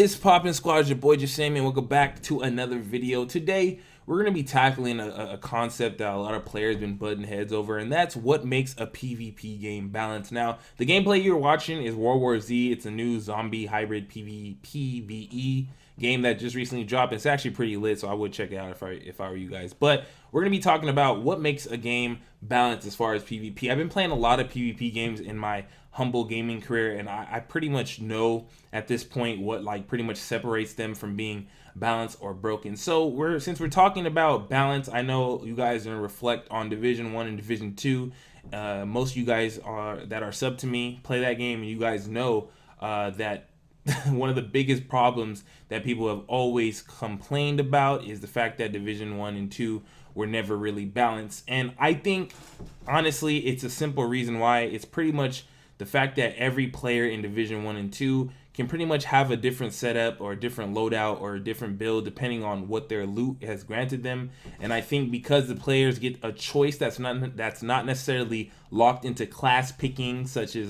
What is poppin', squad? It's your boy Jesimein. Welcome back to another video. Today, we're going to be tackling a concept that a lot of players been butting heads over, and that's what makes a PvP game balanced. Now, the gameplay you're watching is World War Z. It's a new zombie hybrid PvE game that just recently dropped. It's actually pretty lit, so I would check it out if I were you guys. But we're going to be talking about what makes a game balanced as far as PvP. I've been playing a lot of PvP games in my humble gaming career, and I pretty much know at this point what pretty much separates them from being balanced or broken. So since we're talking about balance, I know you guys are gonna reflect on Division 1 and Division 2. Most of you guys that are sub to me play that game, and you guys know that one of the biggest problems that people have always complained about is the fact that Division 1 and 2 were never really balanced. And I think honestly it's a simple reason why. It's pretty much the fact that every player in Division 1 and 2 can pretty much have a different setup or a different loadout or a different build depending on what their loot has granted them. And I think because the players get a choice that's not necessarily locked into class picking, such as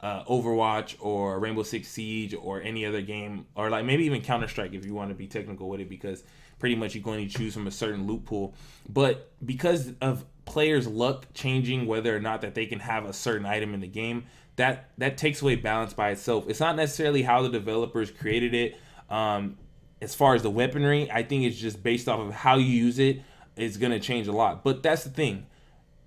Overwatch or Rainbow Six Siege or any other game, or maybe even Counter-Strike if you want to be technical with it, because pretty much you can only choose from a certain loot pool. But because of players' luck changing whether or not that they can have a certain item in the game, that takes away balance by itself. It's not necessarily how the developers created it. As far as the weaponry, I think it's just based off of how you use it. It's going to change a lot. But that's the thing.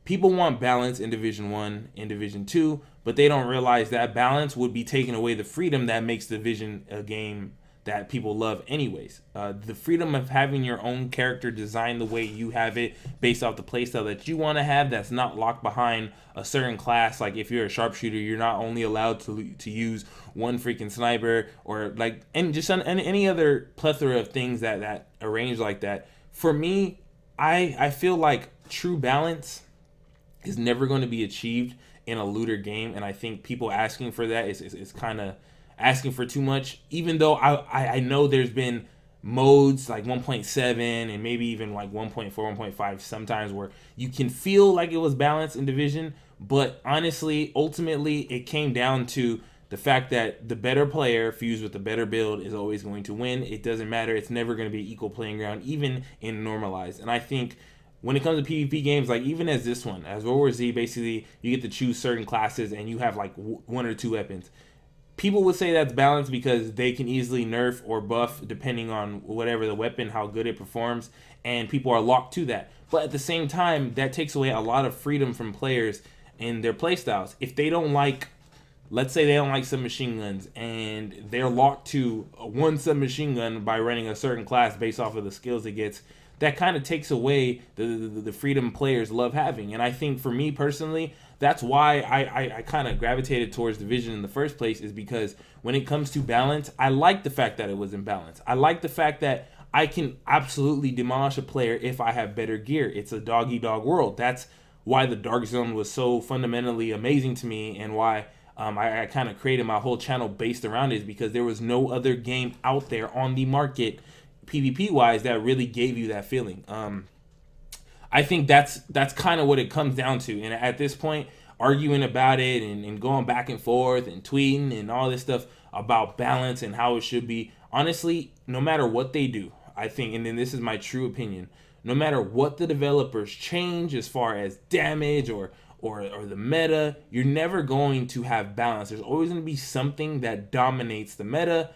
People want balance in Division 1 and Division 2, but they don't realize that balance would be taking away the freedom that makes Division a game that people love anyways. The freedom of having your own character designed the way you have it based off the playstyle that you want to have, that's not locked behind a certain class. Like if you're a sharpshooter, you're not only allowed to use one freaking sniper, or any other plethora of things that arrange like that. For me, I feel like true balance is never going to be achieved in a looter game, and I think people asking for that is kind of asking for too much. Even though I know there's been modes like 1.7 and maybe even like 1.4, 1.5 sometimes where you can feel like it was balanced in Division, but honestly, ultimately, it came down to the fact that the better player fused with the better build is always going to win. It doesn't matter. It's never going to be equal playing ground, even in normalized. And I think when it comes to PvP games, like even as this one, as World War Z, basically you get to choose certain classes and you have like one or two weapons. People would say that's balanced because they can easily nerf or buff depending on whatever the weapon, how good it performs, and people are locked to that. But at the same time, that takes away a lot of freedom from players in their playstyles. If they don't like, let's say they don't like submachine guns and they're locked to one submachine gun by running a certain class based off of the skills it gets, that kind of takes away the freedom players love having. And I think for me personally, that's why I kind of gravitated towards Division in the first place, is because when it comes to balance, I like the fact that it was imbalanced. I like the fact that I can absolutely demolish a player if I have better gear. It's a dog-eat-dog world. That's why the Dark Zone was so fundamentally amazing to me, and why I kind of created my whole channel based around it, is because there was no other game out there on the market PvP wise that really gave you that feeling. I think that's kind of what it comes down to. And at this point, arguing about it and going back and forth and tweeting and all this stuff about balance and how it should be, honestly, no matter what they do, I think, and then this is my true opinion, no matter what the developers change as far as damage or the meta, you're never going to have balance. There's always going to be something that dominates the meta.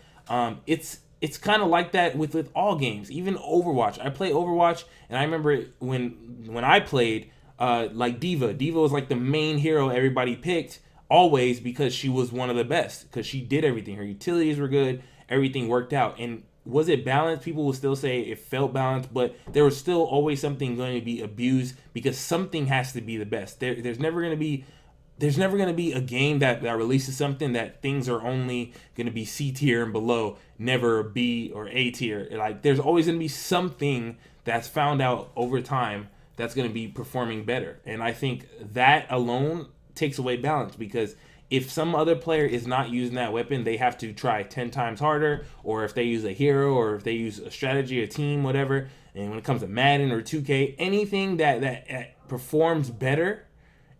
It's kind of like that with all games, even Overwatch. I play Overwatch, and I remember when I played, like Diva. Diva was like the main hero everybody picked always because she was one of the best, because she did everything. Her utilities were good, everything worked out. And was it balanced? People will still say it felt balanced, but there was still always something going to be abused, because something has to be the best. There's never going to be a game that releases something that things are only going to be C tier and below, never B or A tier. Like there's always going to be something that's found out over time that's going to be performing better. And I think that alone takes away balance, because if some other player is not using that weapon, they have to try 10 times harder, or if they use a hero, or if they use a strategy, a team, whatever. And when it comes to Madden or 2K, anything that performs better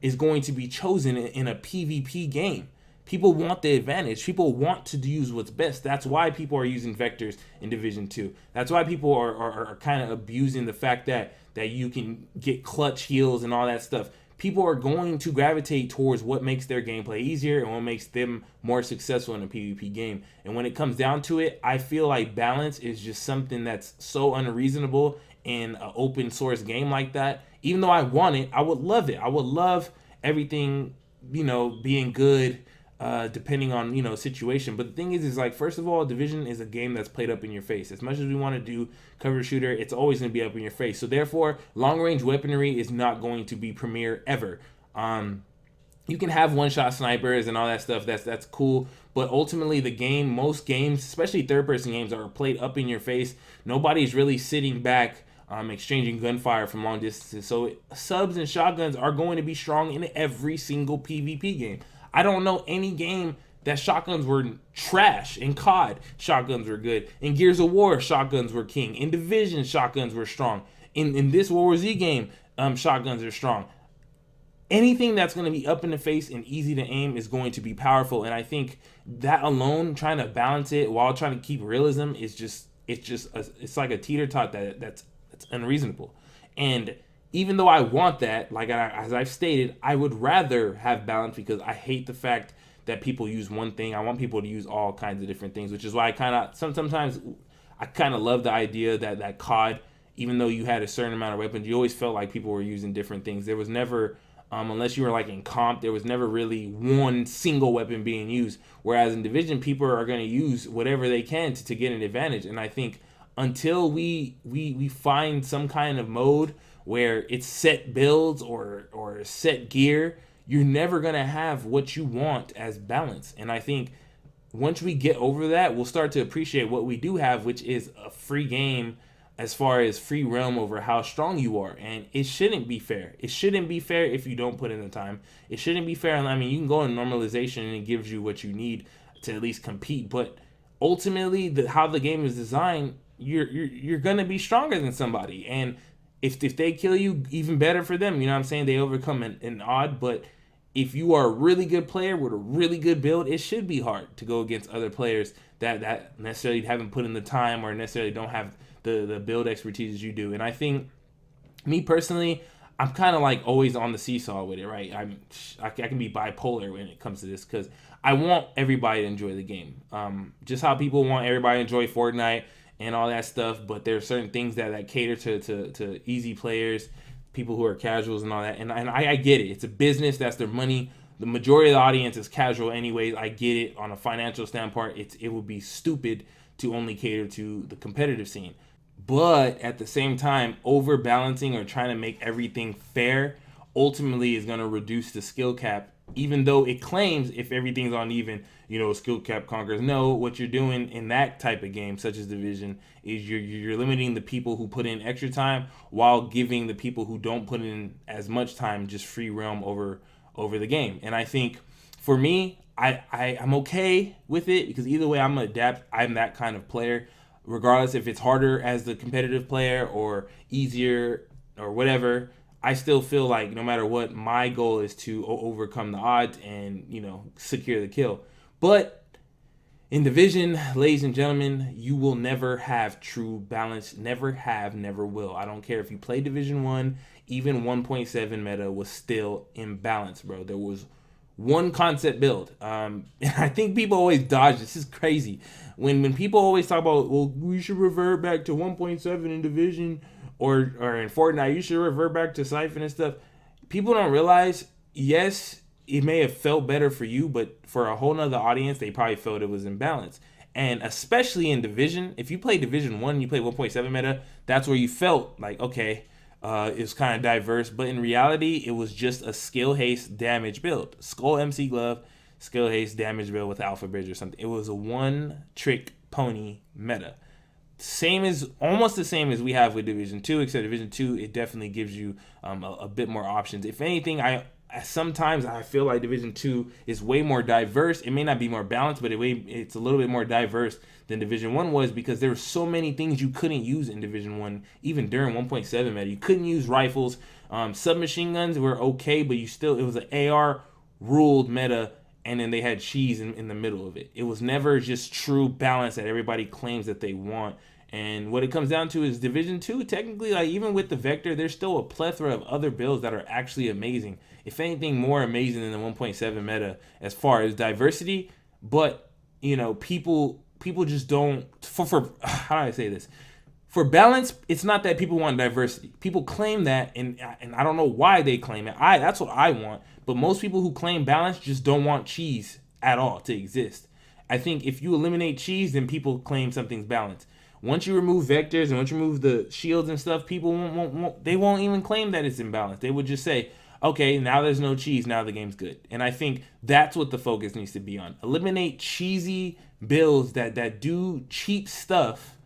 is going to be chosen in a PvP game. People want the advantage. People want to use what's best. That's why people are using vectors in Division 2. That's why people are kind of abusing the fact that you can get clutch heals and all that stuff. People are going to gravitate towards what makes their gameplay easier and what makes them more successful in a PvP game. And when it comes down to it, I feel like balance is just something that's so unreasonable in an open source game like that. Even though I want it, I would love it. I would love everything, being good, depending on situation. But the thing is like, first of all, Division is a game that's played up in your face. As much as we want to do cover shooter, it's always going to be up in your face. So therefore, long range weaponry is not going to be premier ever. You can have one shot snipers and all that stuff. That's cool. But ultimately, most games, especially third person games, are played up in your face. Nobody's really sitting back. Exchanging gunfire from long distances. So subs and shotguns are going to be strong in every single PvP game. I don't know any game that shotguns were trash. In COD, shotguns were good. In Gears of War, shotguns were king. In Division, shotguns were strong. In this World War Z game, shotguns are strong. Anything that's going to be up in the face and easy to aim is going to be powerful. And I think that alone, trying to balance it while trying to keep realism, it's like a teeter-tot that's unreasonable. And even though I want that, like as I've stated, I would rather have balance because I hate the fact that people use one thing. I want people to use all kinds of different things, which is why sometimes I kind of love the idea that COD, even though you had a certain amount of weapons, you always felt like people were using different things. There was never, unless you were like in comp, there was never really one single weapon being used. Whereas in Division, people are going to use whatever they can to get an advantage. And I think until we find some kind of mode where it's set builds or set gear, you're never going to have what you want as balance. And I think once we get over that, we'll start to appreciate what we do have, which is a free game as far as free realm over how strong you are. And it shouldn't be fair. It shouldn't be fair if you don't put in the time. It shouldn't be fair. I mean, you can go in normalization and it gives you what you need to at least compete. But ultimately, how the game is designed, you're gonna be stronger than somebody, and if they kill you, even better for them. You know what I'm saying? They overcome an odd. But if you are a really good player with a really good build, it should be hard to go against other players that necessarily haven't put in the time or necessarily don't have the build expertise as you do. And I think, me personally, I'm kind of like always on the seesaw with it, right? I can be bipolar when it comes to this because I want everybody to enjoy the game. Just how people want everybody to enjoy Fortnite and all that stuff, but there are certain things that cater to easy players, people who are casuals and all that. And I get it. It's a business. That's their money. The majority of the audience is casual anyways. I get it. On a financial standpoint, it would be stupid to only cater to the competitive scene. But at the same time, overbalancing or trying to make everything fair ultimately is going to reduce the skill cap, even though it claims if everything's uneven, skill cap conquers. No, what you're doing in that type of game, such as Division, is you're limiting the people who put in extra time while giving the people who don't put in as much time just free realm over the game. And I think for me, I'm okay with it because either way I'm gonna adapt. I'm that kind of player. Regardless if it's harder as the competitive player or easier or whatever, I still feel like no matter what, my goal is to overcome the odds and, secure the kill. But in Division, ladies and gentlemen, you will never have true balance. Never have, never will. I don't care if you play Division 1, even 1.7 meta was still imbalanced, bro. There was one concept build. And I think people always dodge this. This is crazy. When people always talk about, well, we should revert back to 1.7 in Division or in Fortnite, you should revert back to Siphon and stuff. People don't realize, yes, it may have felt better for you, but for a whole nother audience, they probably felt it was imbalanced. And especially in Division, if you play Division 1, you play 1.7 meta, that's where you felt like, okay, it's kind of diverse. But in reality, it was just a skill haste damage build. Skull MC Glove, skill haste damage build with Alpha Bridge or something. It was a one-trick pony meta. Almost the same as we have with Division 2, except Division 2, it definitely gives you a bit more options. If anything, sometimes I feel like Division 2 is way more diverse. It may not be more balanced, but it's a little bit more diverse than Division 1 was because there were so many things you couldn't use in Division 1, even during 1.7 meta. You couldn't use rifles. Submachine guns were okay, but it was an AR ruled meta and then they had cheese in the middle of it. It was never just true balance that everybody claims that they want. And what it comes down to is Division 2, technically, like even with the Vector, there's still a plethora of other builds that are actually amazing. If anything, more amazing than the 1.7 meta as far as diversity. But, you know, people just don't, for how do I say this? For balance, it's not that people want diversity. People claim that, and I don't know why they claim it. That's what I want. But most people who claim balance just don't want cheese at all to exist. I think if you eliminate cheese, then people claim something's balanced. Once you remove vectors and once you remove the shields and stuff, people won't even claim that it's imbalanced. They would just say, okay, now there's no cheese, now the game's good. And I think that's what the focus needs to be on. Eliminate cheesy builds that do cheap stuff,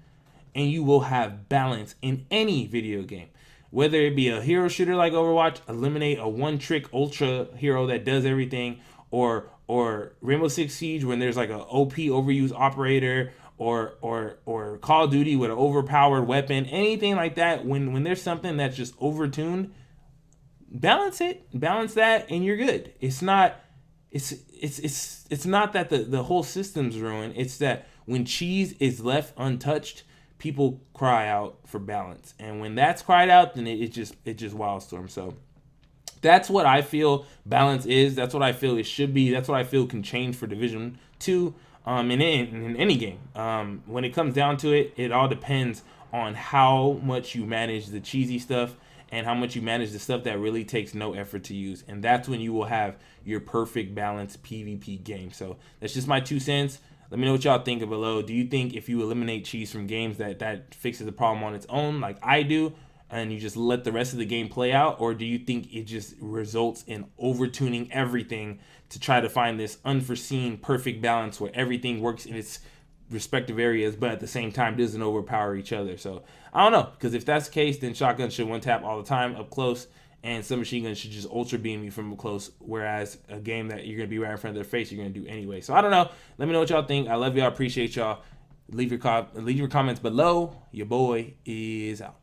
and you will have balance in any video game. Whether it be a hero shooter like Overwatch, eliminate a one-trick ultra hero that does everything, or Rainbow Six Siege when there's like a OP overuse operator, or Call of Duty with an overpowered weapon, anything like that. When there's something that's just overtuned, balance that, and you're good. It's not that the whole system's ruined. It's that when cheese is left untouched, people cry out for balance, and when that's cried out, then it just wildstorm. So that's what I feel balance is. That's what I feel it should be. That's what I feel can change for Division 2 in any game. When it comes down to it, it all depends on how much you manage the cheesy stuff and how much you manage the stuff that really takes no effort to use. And that's when you will have your perfect balanced PvP game. So that's just my 2 cents. Let me know what y'all think below. Do you think if you eliminate cheese from games that fixes the problem on its own like I do, and you just let the rest of the game play out? Or do you think it just results in overtuning everything to try to find this unforeseen perfect balance where everything works in its respective areas, but at the same time doesn't overpower each other? So I don't know, because if that's the case, then shotgun should one tap all the time up close, and submachine gun should just ultra beam you from close, whereas a game that you're going to be right in front of their face, you're going to do anyway. So I don't know. Let me know what y'all think. I love y'all. Appreciate y'all. Leave your comments below. Your boy is out.